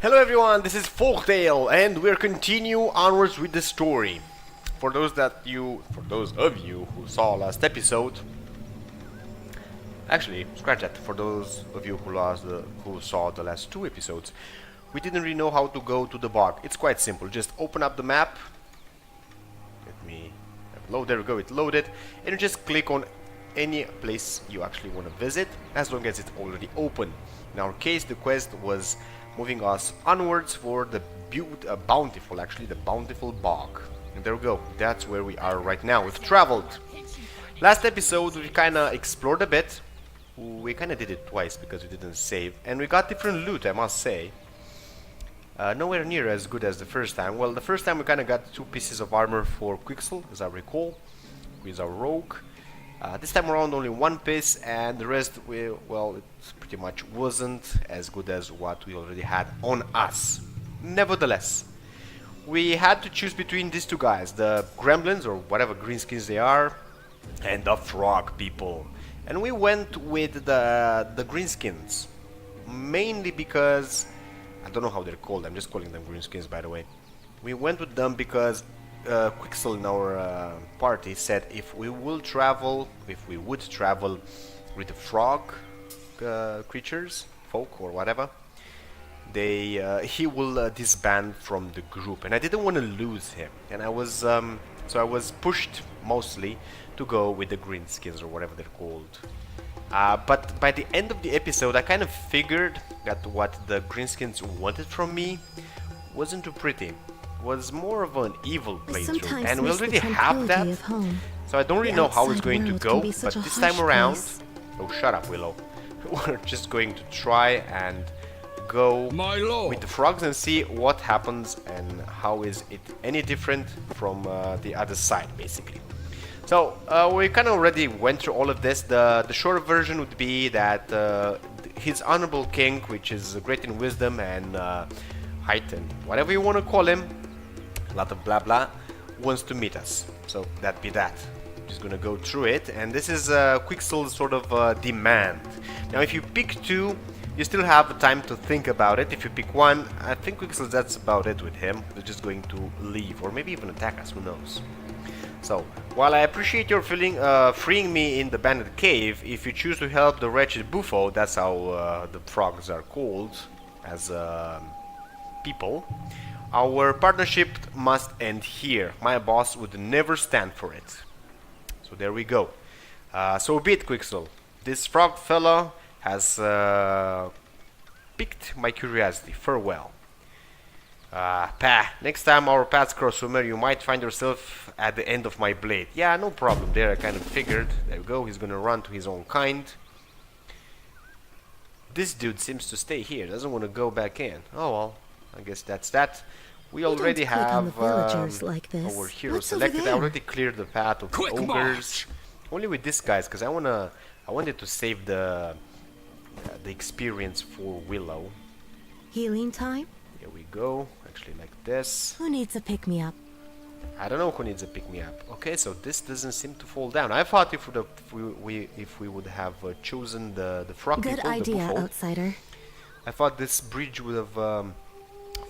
Hello everyone, this is Folktale, and we're continue onwards with the story. For those of you who saw last episode, actually, scratch that. For those of you who saw the last two episodes, we didn't really know how to go to the bog. It's quite simple. Just open up the map. Let me load. There we go. It loaded, and you just click on any place you actually want to visit, as long as it's already open. In our case, the quest was moving us onwards for the Bountiful Bog. And there we go. That's where we are right now. We've traveled. Last episode we kinda explored a bit. We kinda did it twice because we didn't save, and we got different loot, I must say. Nowhere near as good as the first time. Well, the first time we kinda got 2 pieces of armor for Quixel, as I recall, who is our rogue. This time around only 1 piece, and the rest, well, it pretty much wasn't as good as what we already had on us. Nevertheless, we had to choose between these 2 guys, the gremlins, or whatever greenskins they are, and the frog people. And we went with the greenskins, mainly because, I don't know how they're called, I'm just calling them greenskins by the way. We went with them because Quixel in our party said if we would travel with the frog creatures, folk or whatever, he will disband from the group, and I didn't want to lose him, and I was so I was pushed mostly to go with the greenskins or whatever they're called. But by the end of the episode, I kind of figured that what the greenskins wanted from me wasn't too pretty. Was more of an evil playthrough, and we already have that, so I don't really know how it's going to go, but this time around, oh shut up Willow, we're just going to try and go with the frogs and see what happens and how is it any different from the other side, basically. So we kind of already went through all of this. The short version would be that his honorable king, which is great in wisdom and height and whatever you want to call him, a lot of blah blah, wants to meet us. So that'd be that. Just gonna go through it, and this is Quixel's sort of demand. Now if you pick 2, you still have time to think about it. If you pick 1, I think Quixel, that's about it with him. They're just going to leave, or maybe even attack us, who knows. So, while I appreciate your freeing me in the bandit cave, if you choose to help the wretched Bufo, that's how the frogs are called as people, our partnership must end here. My boss would never stand for it. So there we go. So be it, Quixel. This frog fella has piqued my curiosity. Farewell. Next time our paths cross somewhere, you might find yourself at the end of my blade. Yeah, no problem there, I kind of figured. There we go, he's gonna run to his own kind. This dude seems to stay here, doesn't want to go back in. Oh well, I guess that's that. We already have our hero selected. I already cleared the path of the ogres. Only with these guys, because I wanted to save the experience for Willow. Healing time? Here we go. Actually, like this. Who needs a pick-me-up? I don't know who needs a pick-me-up. Okay, so this doesn't seem to fall down. I thought if we would have chosen the frog people, good idea, the Bufo, outsider. I thought this bridge would have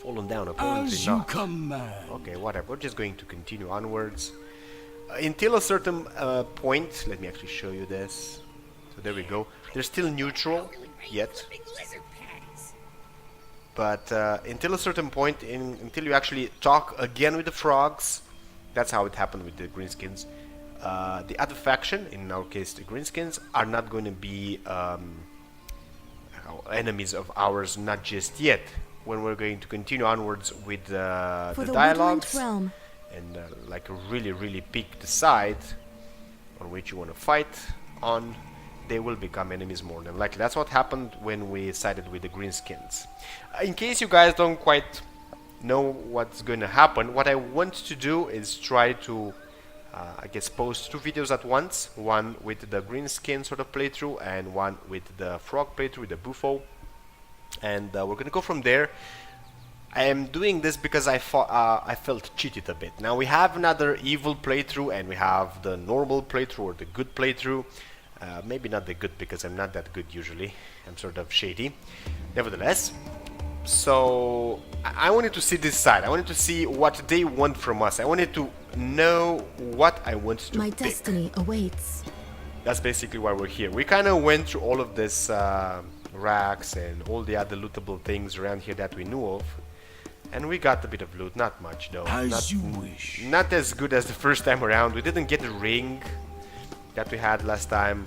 fallen down. Apparently As not. you command. Okay, whatever. We're just going to continue onwards until a certain point. Let me actually show you this. So there we go. They're still neutral yet, but until a certain point, until you actually talk again with the frogs, that's how it happened with the greenskins. The other faction, in our case the greenskins, are not going to be enemies of ours, not just yet. When we're going to continue onwards with the dialogues and like really pick the side on which you want to fight on, they will become enemies more than likely. That's what happened when we sided with the greenskins. In case you guys don't quite know what's going to happen, what I want to do is try to I guess post 2 videos at once, one with the greenskin sort of playthrough and one with the frog playthrough with the Bufo, and we're gonna go from there. I am doing this because I felt cheated a bit. Now we have another evil playthrough and we have the normal playthrough or the good playthrough. Maybe not the good because I'm not that good usually. I'm sort of shady. Nevertheless, So I wanted to see this side. I wanted to see what they want from us. I wanted to know what I want to My pick. destiny awaits. That's basically why we're here. We kind of went through all of this racks and all the other lootable things around here that we knew of. And we got a bit of loot, not much though. As you wish. Not as good as the first time around. We didn't get the ring that we had last time,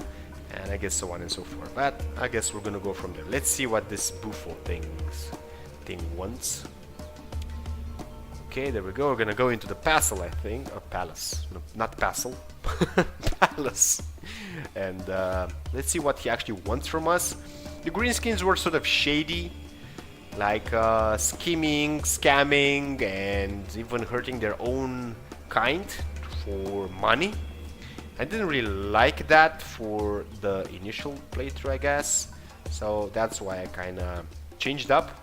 and I guess so on and so forth. But I guess we're gonna go from there. Let's see what this Bufo thing wants. Okay, there we go. We're gonna go into the castle, I think, or palace. No, not castle, palace. And let's see what he actually wants from us. The greenskins were sort of shady, like scheming, scamming, and even hurting their own kind for money. I didn't really like that for the initial playthrough, I guess. So that's why I kind of changed up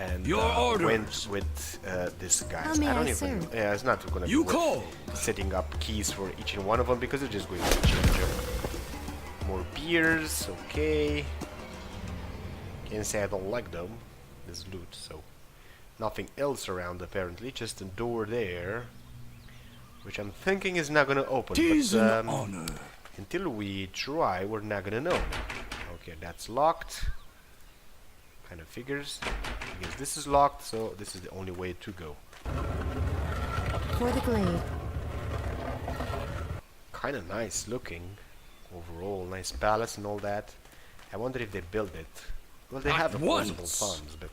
and went with this guy. How may I don't I even. serve? Yeah, it's not gonna be worth setting up keys for each and one of them because it's just going to change them. More beers, okay. Can't say I don't like them. There's loot, so nothing else around apparently. Just a door there, which I'm thinking is not gonna open. Tis But an honor. until we try, we're not gonna know. Okay, that's locked. Kind of figures. I guess this is locked, so this is the only way to go. For the glade. Kind of nice looking overall, nice palace and all that. I wonder if they built it. Well, they have opposable thumbs, but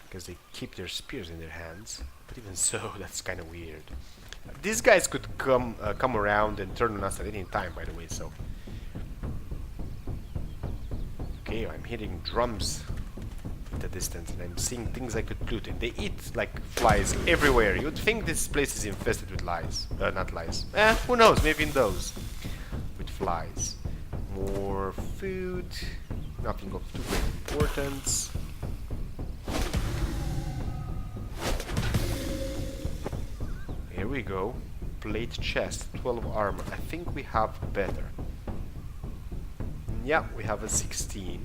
because they keep their spears in their hands. But even so, that's kind of weird. These guys could come around and turn on us at any time, by the way. So, okay, I'm hearing drums at a distance, and I'm seeing things I could loot. And they eat like flies everywhere. You'd think this place is infested with lies. Not lies. Who knows? Maybe in those with flies. More food. Nothing of too great importance. Here we go. Plate chest, 12 armor. I think we have better. Yeah, we have a 16.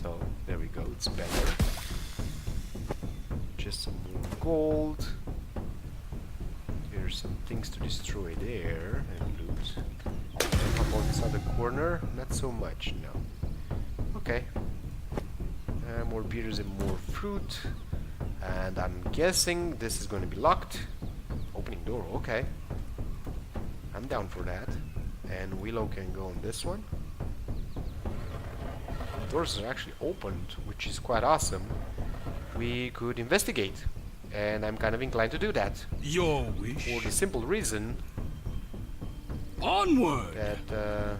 So there we go, it's better. Just some more gold. There's some things to destroy there and loot. How about this other corner? Not so much, no. Okay. More beers and more fruit. And I'm guessing this is going to be locked. Opening door, okay. I'm down for that. And Willow can go on this one. The doors are actually opened, which is quite awesome. We could investigate. And I'm kind of inclined to do that. Your wish. For the simple reason Onward. that...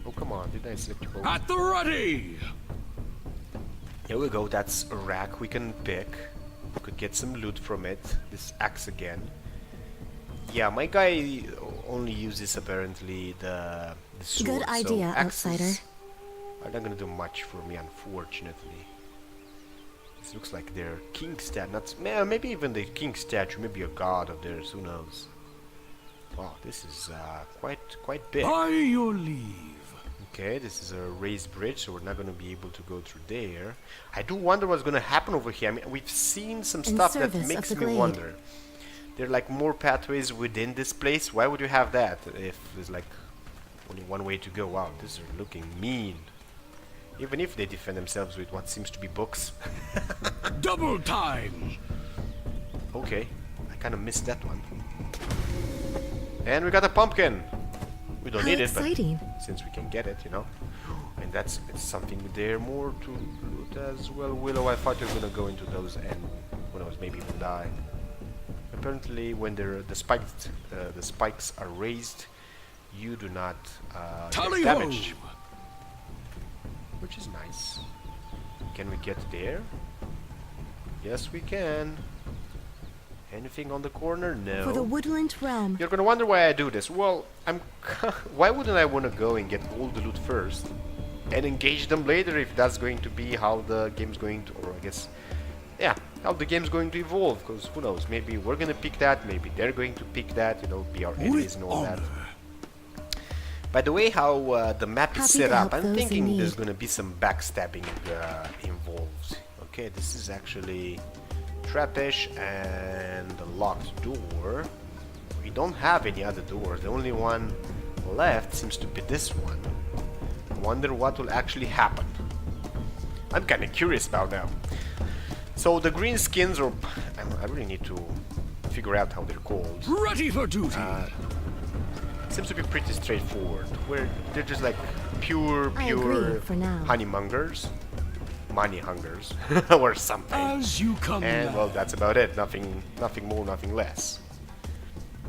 oh, come on, did I select your boat? At the ready. Here we go, that's a rack we can pick. We could get some loot from it. This axe again. Yeah, my guy only uses apparently the sword. Good idea, so axes outsider. are not gonna do much for me, unfortunately. This looks like their king statue. Not maybe even the king statue, maybe a god of theirs. Who knows? Wow, this is quite big. By your leave. Okay, this is a raised bridge, so we're not going to be able to go through there. I do wonder what's going to happen over here. I mean, we've seen some stuff that service of makes the me glade. wonder. There are like more pathways within this place. Why would you have that if there's like only one way to go? Wow, this is looking mean. Even if they defend themselves with what seems to be books. Double time. Okay, I kind of missed that one. And we got a pumpkin. We don't How need exciting. it, but since we can get it, you know. And it's something there more to loot as well. Willow, I thought you were gonna go into those and who knows, maybe even die. Apparently, when the spikes are raised, you do not get damaged, which is nice. Can we get there? Yes, we can. Anything on the corner? No. For the woodland realm. You're gonna wonder why I do this. Well, why wouldn't I want to go and get all the loot first and engage them later if that's going to be how the game's going to, or I guess, yeah, how the game's going to evolve? Because who knows? Maybe we're gonna pick that. Maybe they're going to pick that. You know, be our enemies and all that. By the way, how the map is Happy set to up, help I'm those in thinking there's need. gonna be some backstabbing involved. Okay, this is actually trappish and a locked door. We don't have any other doors. The only one left seems to be this one. I wonder what will actually happen. I'm kind of curious about that. So the green skins, or I really need to figure out how they're called. Ready for duty. Seems to be pretty straightforward. Where they're just like pure I agree for now. honeymongers, money hungers, or something. As you come And now. well, that's about it. Nothing more, nothing less.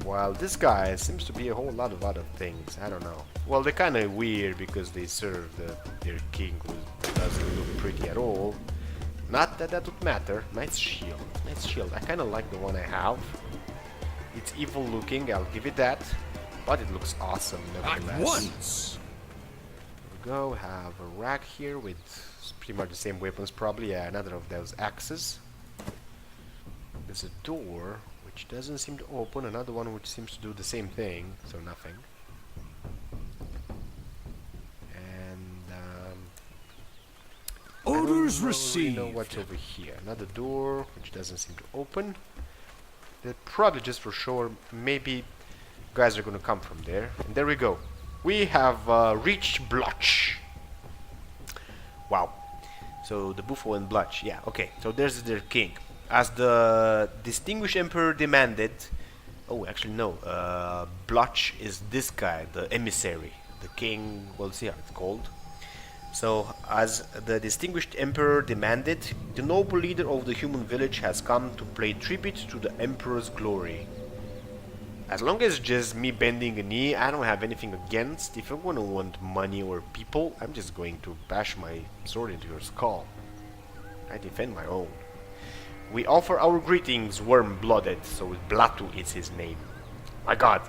While this guy seems to be a whole lot of other things. I don't know. Well, they're kind of weird because they serve their king, who doesn't look pretty at all. Not that that would matter. Nice shield. Nice shield. I kind of like the one I have. It's evil looking, I'll give it that. But it looks awesome At nevertheless. once. There we go. Have a rack here with pretty much the same weapons probably. Yeah, another of those axes. There's a door which doesn't seem to open. Another one which seems to do the same thing. So nothing. And Orders I don't received. really know what's over here. Another door which doesn't seem to open. They're probably just for sure. Maybe guys are gonna come from there. And there we go. We have reached Blotch. Wow. So the Bufo and Blotch. Yeah. Okay. So there's their king. As the distinguished emperor demanded. Oh, actually no. Blotch is this guy, the emissary, the king. We'll see how it's called. So, as the distinguished emperor demanded, the noble leader of the human village has come to pay tribute to the emperor's glory. As long as just me bending a knee, I don't have anything against. If I'm gonna want money or people, I'm just going to bash my sword into your skull. I defend my own. We offer our greetings, warm-blooded, so Blatu is his name. My god.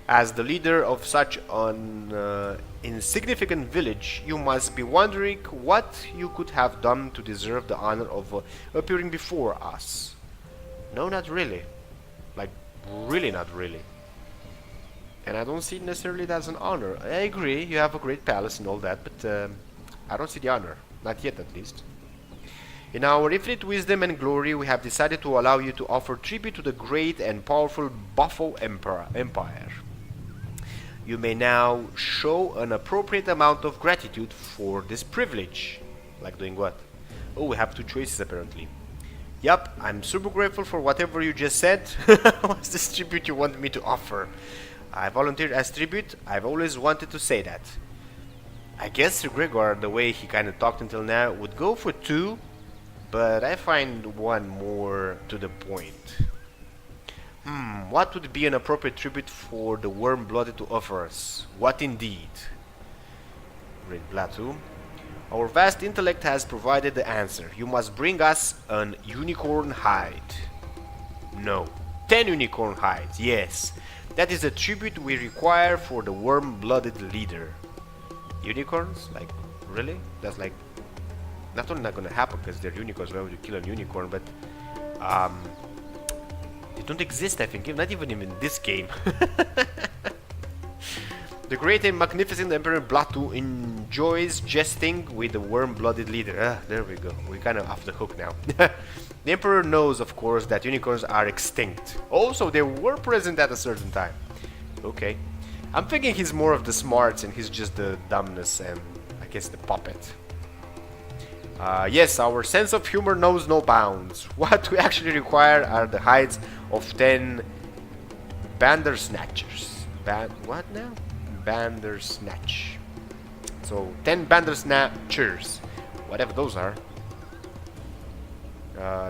As the leader of such an insignificant village, you must be wondering what you could have done to deserve the honor of appearing before us. No, not really. Like, really not really. And I don't see necessarily that as an honor. I agree, you have a great palace and all that, but I don't see the honor. Not yet, at least. In our infinite wisdom and glory, we have decided to allow you to offer tribute to the great and powerful Bufo Empire. You may now show an appropriate amount of gratitude for this privilege. Like doing what? Oh, we have two choices apparently. Yup, I'm super grateful for whatever you just said. What's this tribute you want me to offer? I volunteered as tribute. I've always wanted to say that. I guess Sir Gregor, the way he kind of talked until now, would go for two, but I find one more to the point. What would be an appropriate tribute for the warm-blooded to offer us? What indeed? Great Blatu. Our vast intellect has provided the answer. You must bring us an unicorn hide. No. 10 unicorn hides, yes. That is the tribute we require for the warm-blooded leader. Unicorns? Like, really? That's like, not only not gonna happen because they're unicorns, why would you kill a unicorn, but, they don't exist, I think, not even in this game. The great and magnificent Emperor Blatu enjoys jesting with the warm-blooded leader. There we go. We're kind of off the hook now. The Emperor knows, of course, that unicorns are extinct. Also, they were present at a certain time. Okay. I'm thinking he's more of the smarts and he's just the dumbness and, I guess, the puppet. Yes, our sense of humor knows no bounds. What we actually require are the hides of 10 Bandersnatchers. What now? Bandersnatch. So, 10 Bandersnatchers. Whatever those are.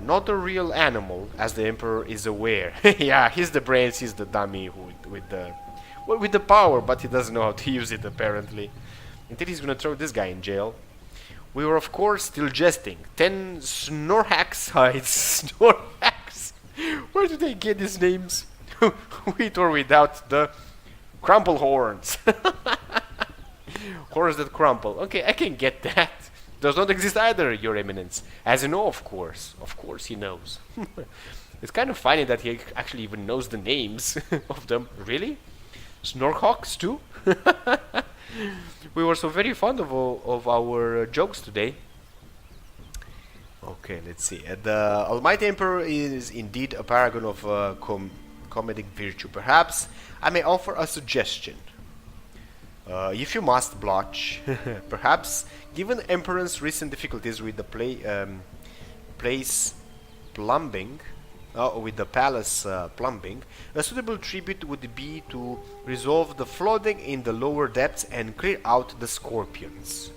Not a real animal, as the Emperor is aware. Yeah, he's the brains, he's the dummy with the power, but he doesn't know how to use it apparently. Until he's gonna throw this guy in jail. We were of course still jesting. 10 Snorhax hides. Snorhax? Where do they get these names? With or without the crumple horns. Horns that crumple. Okay, I can get that. Does not exist either, Your Eminence. As you know, of course. Of course he knows. It's kind of funny that he actually even knows the names of them. Really? Snorkhawks too? We were so very fond of our jokes today. Okay, let's see. The Almighty Emperor is indeed a paragon of comedic virtue. Perhaps I may offer a suggestion. If you must blotch, perhaps, given the Emperor's recent difficulties with the palace plumbing, a suitable tribute would be to resolve the flooding in the lower depths and clear out the scorpions.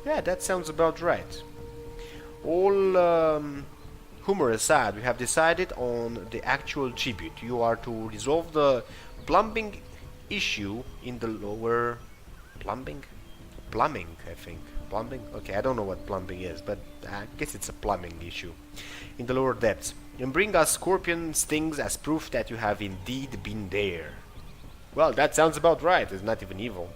Yeah, that sounds about right. All humor aside, we have decided on the actual tribute. You are to resolve the plumbing issue in the lower... Plumbing, I think. Plumbing? Okay, I don't know what plumbing is, but I guess it's a plumbing issue. In the lower depths. And bring us scorpion stings as proof that you have indeed been there. Well, that sounds about right. It's not even evil.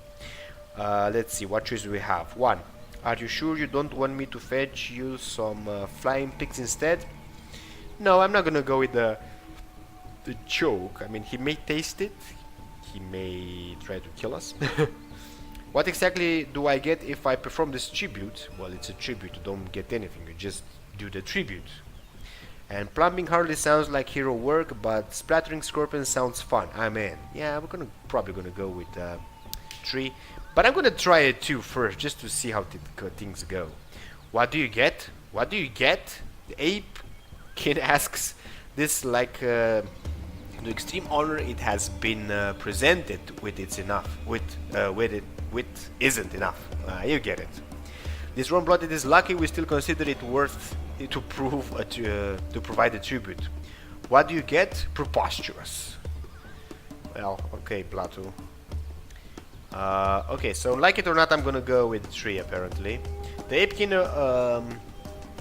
Let's see, what choice do we have? 1. Are you sure you don't want me to fetch you some flying pigs instead? No, I'm not gonna go with the joke. I mean, he may taste it. He may try to kill us. What exactly do I get if I perform this tribute? Well, it's a tribute. You don't get anything. You just do the tribute. And plumbing hardly sounds like hero work, but splattering scorpions sounds fun. I'm in. Yeah, we're probably gonna go with 3. But I'm gonna try it 2 first, just to see how things go. What do you get? What do you get? The ape kid asks this like the extreme honor it has been presented with. It's enough. With isn't enough. You get it. This warm-blooded is lucky. We still consider it worth it to provide a tribute. What do you get? Preposterous. Well, okay, Plato. Okay, so like it or not, I'm gonna go with 3 apparently. The Apekin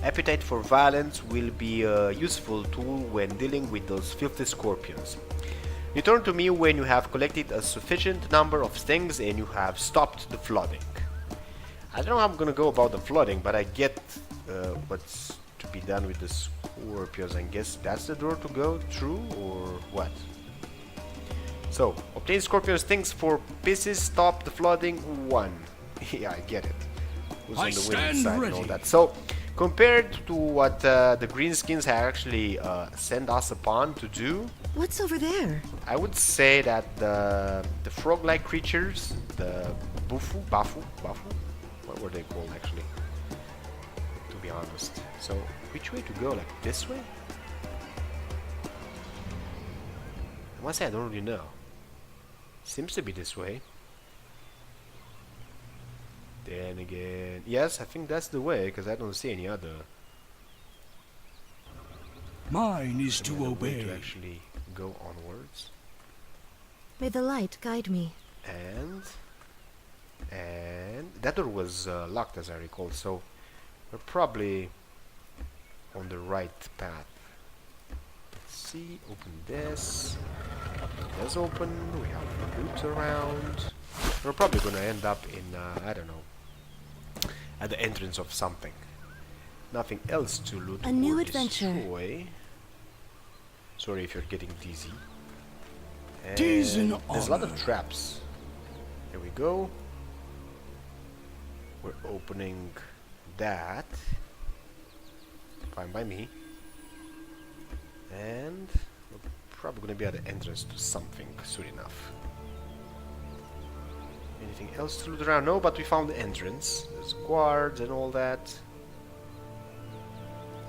appetite for violence will be a useful tool when dealing with those filthy scorpions. Return to me when you have collected a sufficient number of stings and you have stopped the flooding. I don't know how I'm gonna go about the flooding, but I get what's to be done with the scorpions. I guess that's the door to go through, or what? So, obtain scorpion stings 4 pieces, stop the flooding 1. Yeah, I get it. Who's on the winning side and all that. So, compared to what the greenskins have actually sent us upon to do, What's over there? I would say that the frog-like creatures, the Bufo, what were they called actually? To be honest. So, which way to go? Like this way? I must say I don't really know. Seems to be this way. Then again, yes, I think that's the way, because I don't see any other. Mine is to way obey. to actually go onwards. May the light guide me. And that door was locked, as I recall, so we're probably on the right path. Let's see, open this. It does open. We have loot around. We're probably gonna end up in I don't know, at the entrance of something. Nothing else to loot A new or adventure. destroy. Sorry if you're getting dizzy. And Tis an there's a lot of honor. traps. Here we go. We're opening that. Fine by me. And we're probably gonna be at the entrance to something soon enough. Anything else to loot around? No, but we found the entrance. There's guards and all that.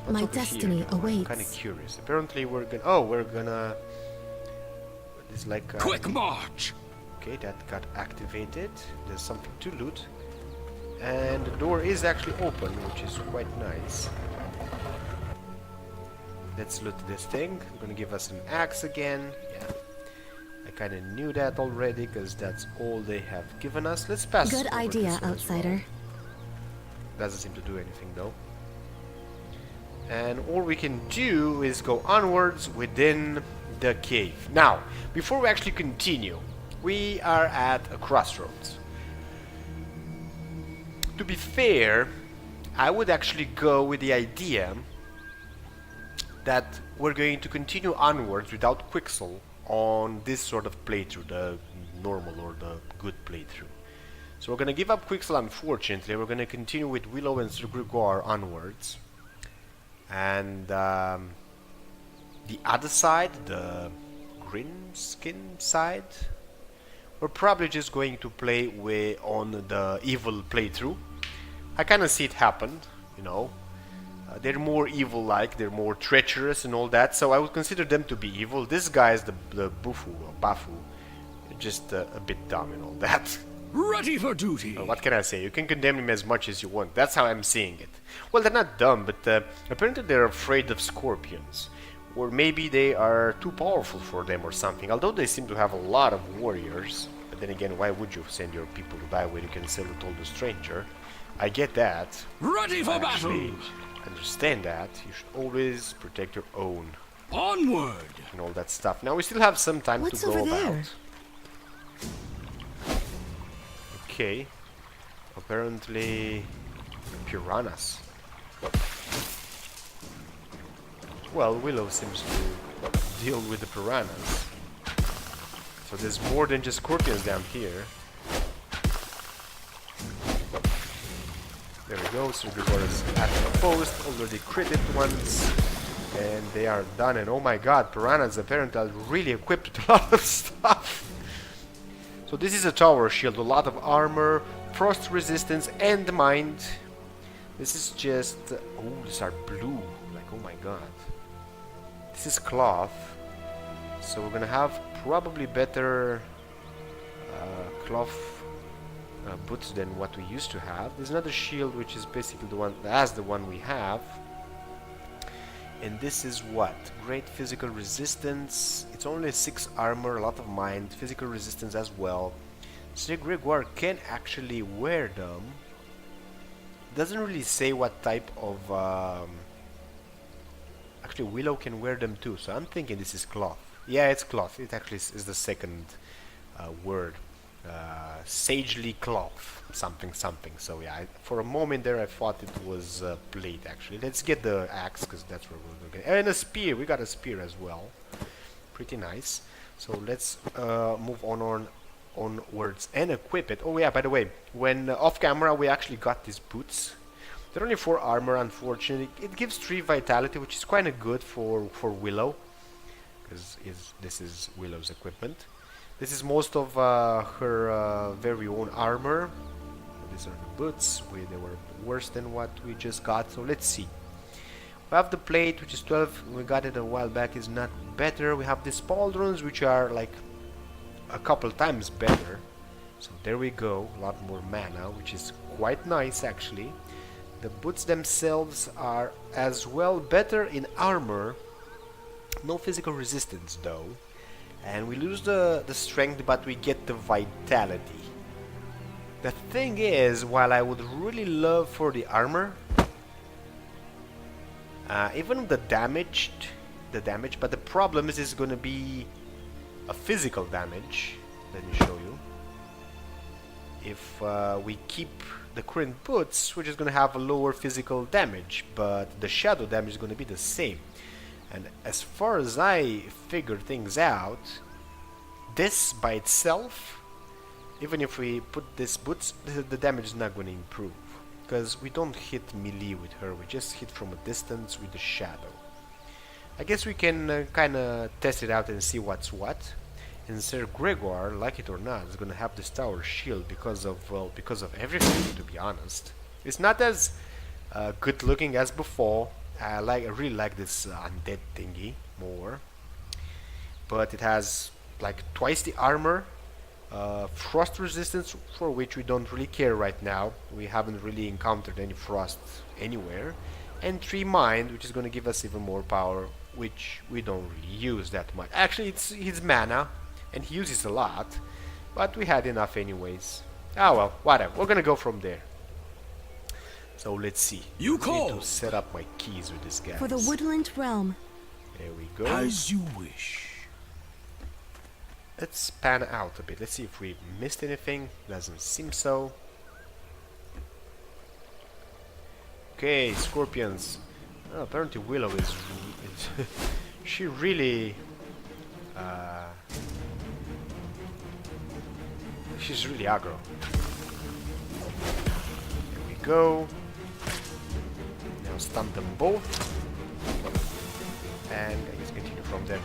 What's My over destiny here, though? I'm awaits. kind of curious. Apparently we're gonna... Oh, we're gonna... It's like... Quick march! Okay, that got activated. There's something to loot. And the door is actually open, which is quite nice. Let's loot this thing. Gonna give us an axe again. Yeah. I kinda knew that already, because that's all they have given us. Let's pass Good over idea, this one as well. outsider. Doesn't seem to do anything though. And all we can do is go onwards within the cave. Now, before we actually continue, we are at a crossroads. To be fair, I would actually go with the idea that we're going to continue onwards without Quixel on this sort of playthrough, the normal or the good playthrough. So we're gonna give up Quixel, unfortunately. We're gonna continue with Willow and Sir Gregoire onwards. And the other side, the green skin side, we're probably just going to play on the evil playthrough. I kind of see it happen, you know. They're more evil-like, they're more treacherous and all that, so I would consider them to be evil. This guy is the Bufo, or Bafu, just a bit dumb and all that. Ready for duty. What can I say? You can condemn him as much as you want. That's how I'm seeing it. Well, they're not dumb, but apparently they're afraid of scorpions. Or maybe they are too powerful for them or something. Although they seem to have a lot of warriors. But then again, why would you send your people to die when you can sell it all to stranger? I get that. Ready for battle. Actually, understand that. You should always protect your own. Onward. And all that stuff. Now we still have some time What's to go over there? about. Okay. Apparently piranhas. Well, Willow seems to deal with the piranhas. So there's more than just scorpions down here. There we go, so Gregoire's at the post, already critted once. And they are done, and oh my god, piranhas apparently are really equipped with a lot of stuff. So this is a tower shield, a lot of armor, frost resistance, and mind. This is just... oh, these are blue. Like, oh my god. This is cloth. So we're gonna have probably better cloth boots than what we used to have. There's another shield which is basically the one we have. And this is what? Great physical resistance. It's only 6 armor, a lot of mind, physical resistance as well. Sir Gregoire can actually wear them. Doesn't really say what type of... actually, Willow can wear them too, so I'm thinking this is cloth. Yeah, it's cloth. It actually is the second word. Sagely cloth. Something. So yeah, for a moment there I thought it was plate actually. Let's get the axe, because that's where we're going to get. And a spear. We got a spear as well. Pretty nice. So let's move onwards and equip it. Oh yeah, by the way, when off camera we actually got these boots. They're only 4 armor, unfortunately. It gives 3 vitality, which is kind of good for Willow, because this is Willow's equipment. This is most of her very own armor. These are the boots. They were worse than what we just got, so let's see. We have the plate, which is 12. We got it a while back. Is not better. We have the pauldrons, which are like a couple times better. So there we go. A lot more mana, which is quite nice actually. The boots themselves are as well better in armor. No physical resistance though. And we lose the strength, but we get the vitality. The thing is, while I would really love for the armor, even the damage, but the problem is it's gonna be a physical damage. Let me show you. If we keep the current boots, we're just gonna have a lower physical damage, but the shadow damage is gonna be the same. And as far as I figure things out, this by itself, even if we put this boots, the damage is not going to improve, because we don't hit melee with her, we just hit from a distance with the shadow. I guess we can kind of test it out and see what's what. And Sir Gregoire, like it or not, is going to have this tower shield because of everything, to be honest. It's not as good looking as before. I really like this undead thingy more, but it has like twice the armor, frost resistance, for which we don't really care right now. We haven't really encountered any frost anywhere, and 3 mind, which is going to give us even more power, which we don't really use that much. Actually, it's his mana, and he uses a lot, but we had enough anyways. Ah well, whatever. We're going to go from there. So let's see. You I call. need to set up my keys with this guy. For the woodland realm. There we go. As you wish. Let's pan out a bit. Let's see if we missed anything. Doesn't seem so. Okay, scorpions. Oh, apparently Willow is she really She's really aggro. Here we go. Now stun them both. And I guess continue from there.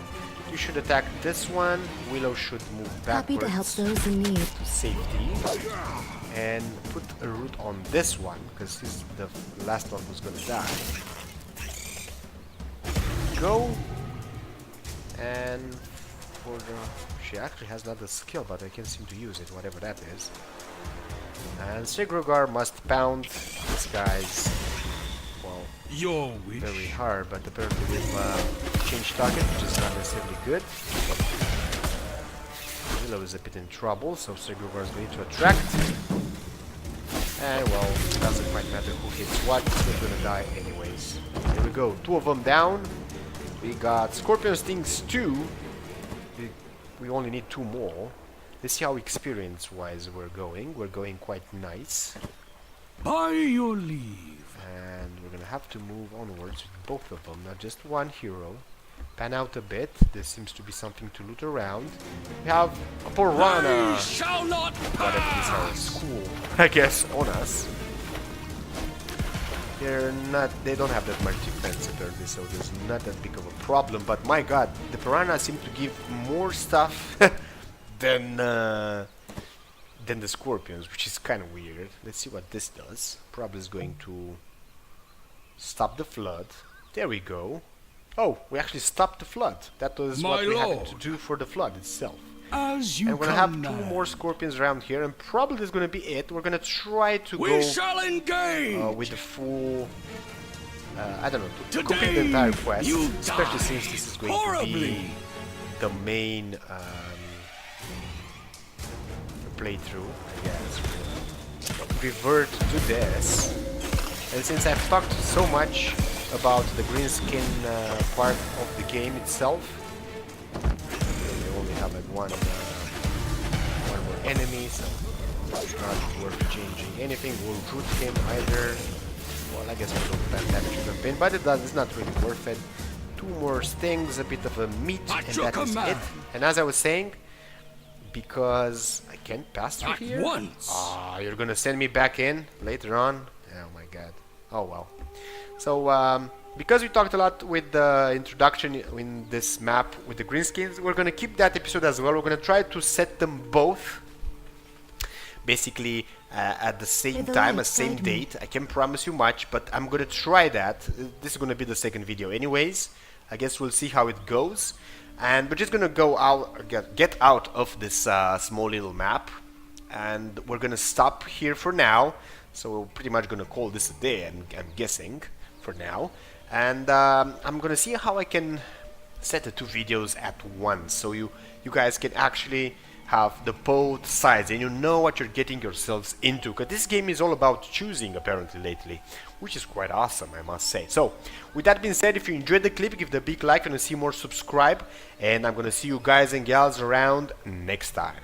You should attack this one. Willow should move Happy backwards to help those in need. to safety. And put a root on this one, because this is the last one who's gonna die. Go. And for the... She actually has another skill, but I can't seem to use it, whatever that is. And Sigrugar must pound this guy's, well, Your wish. very hard, but apparently we've changed target, which is not necessarily good. Willow is a bit in trouble, so Sigrugar is going to attract. And well, it doesn't quite matter who hits what, they're gonna die anyways. Here we go, 2 of them down. We got Scorpion Stings 2. We only need 2 more. Let's see how experience-wise we're going. We're going quite nice. By your leave. And we're gonna have to move onwards with both of them, not just one hero. Pan out a bit. There seems to be something to loot around. We have a piranha. They shall not Whatever this pass. is, school, I guess, on us. They don't have that much defense apparently, so there's not that big of a problem. But my god, the piranha seem to give more stuff than the scorpions, which is kind of weird. Let's see what this does. Probably is going to stop the flood. There we go. Oh, we actually stopped the flood. That was My what we had lord. to do for the flood itself. As you And we're gonna have command. 2 more scorpions around here, and probably that's gonna be it. We're gonna try to We go shall engage. with the full, I don't know, to Today complete the entire quest, you especially die since this is going to horribly. be the main playthrough. Yes, revert to this. And since I've talked so much about the green skin part of the game itself, we only have like one more enemy, so it's not worth changing anything. We'll root him either. Well, I guess we'll go damage to the pin, but it's not really worth it. 2 more stings, a bit of a meat, At and your that is it. command. And as I was saying, because I can't pass through At here. once. You're gonna send me back in later on? Oh my god. Oh well. So because we talked a lot with the introduction in this map with the greenskins, we're gonna keep that episode as well. We're gonna try to set them both basically at the same May the time, light same guide me. date. I can't promise you much, but I'm gonna try that. This is gonna be the second video anyways. I guess we'll see how it goes. And we're just gonna go out, get out of this small little map, and we're gonna stop here for now. So we're pretty much gonna call this a day, I'm guessing, for now. And I'm gonna see how I can set the 2 videos at once, so you guys can actually have the both sides and you know what you're getting yourselves into, because this game is all about choosing apparently lately, which is quite awesome, I must say. So with that being said, if you enjoyed the clip, give it a big like, and see more, subscribe, and I'm gonna see you guys and gals around next time.